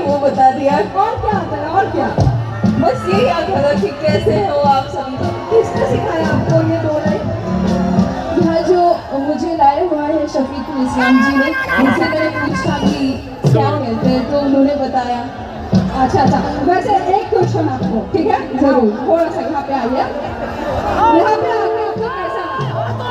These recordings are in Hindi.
वो बता दिया। और क्या आता है और क्या? बस यही आता था कि कैसे हो आप सभी। किसने सिखाया आपको ये दो लाइन? यहाँ जो मुझे लाए हुआ है शफीकुल इस्लाम जी ने, उनसे मैंने पूछा कि क्या कहते हैं तो उन्होंने बताया। अच्छा अच्छा, वैसे एक क्वेश्चन आपको, ठीक है? जरूर, थोड़ा सा यहाँ पे आइए। यहाँ पे आके आपको कैसा लगा?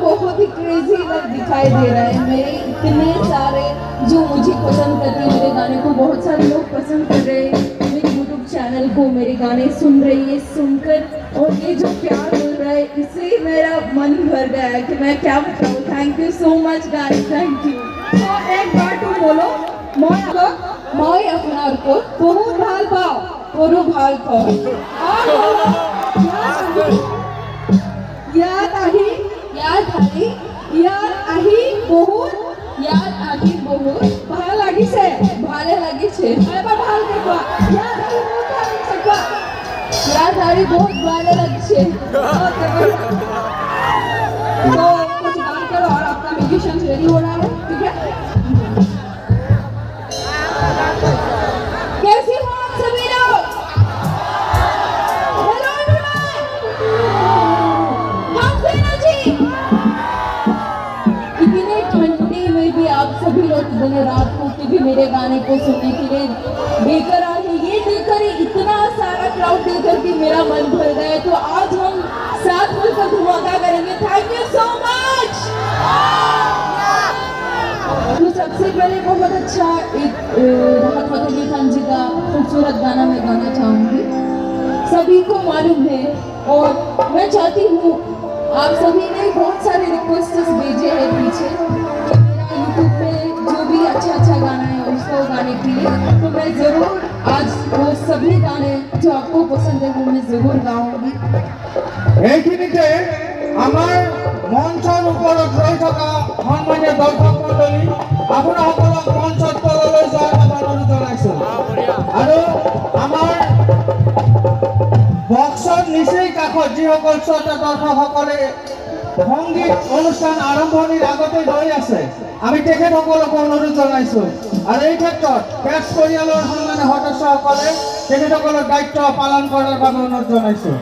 बहुत ही क्रेजी लग दिखाई दे रहा है। मेरे इतने सारे जो मुझे पसंद करते हैं, मेरे गाने को बहुत सारे लोग पसंद कर रहे हैं, मेरे यूट्यूब चैनल को मेरे गाने सुन रहे हैं, सुनकर और ये जो प्यार मिल रहा है इससे मेरा मन भर गया है कि मैं क्या बताऊँ। Thank you so much guys, thank you. तो एक बार तुम बोलो, मैं अपनार को बहुत ভাল পাও, बड़ो ভাল पाओ। और बोलो, याद आही, याद आही बहुत, ভাল লাগিছে, ভালে লাগিছে। এবার ভালকে কোয়া, ইয়াদ আহি বহুত ভাল লাগিছে কোয়া। याद आही बहुत भाले लगছে। तो कुछ गान करो और आपका म्यूजिशियन रेडी हो रहा है, ठीक है? कैसी हो आप सभी लोग? हेलो हम सेना जी। इतने ठंडे में भी आप सभी लोग दिन रात को भी मेरे गाने को सुनने के लिए लेकर आए हैं। ये देखकर इतना सारा क्राउड देखकर भी मेरा मन भर गया है। तो आज हम साथ मिलकर धमाका करेंगे। Thank you so much. तो सबसे पहले बहुत अच्छा एक राहत फतेह अली खान जी का खूबसूरत गाना मैं गाना चाहूँगी। सभी को मालूम है और मैं चाहती हूँ आप सभी ने बहुत सारे रिक्वेस्ट्स भेजे हैं पीछे कि मेरा यूट्यूब पे जो भी अच्छा गाना है उसको गाने के लिए। तो मैं ज़रूर आज वो सभी गाने जो आपको पसंद है वो मैं ज़रूर गाऊंगी। এইখিনিতে আমাৰ মঞ্চৰ ওপৰত ৰৈ থকা সন্মানীয় দৰ্শক মণ্ডলী, আপোনাসকলক মঞ্চৰ তললৈ যোৱাৰ বাবে অনুৰোধ জনাইছোঁ। আৰু আমাৰ বক্সৰ নিচেই কাষত যিসকল শ্ৰোতা দৰ্শকসকলে সংগীত অনুষ্ঠান আৰম্ভণিৰ আগতে ৰৈ আছে, আমি তেখেতসকলক অনুৰোধ জনাইছোঁ। আৰু এই ক্ষেত্ৰত পেছ পৰিয়ালৰ সন্মানীয় সদস্যসকলে তেখেতসকলৰ দায়িত্ব পালন কৰাৰ বাবে অনুৰোধ জনাইছোঁ।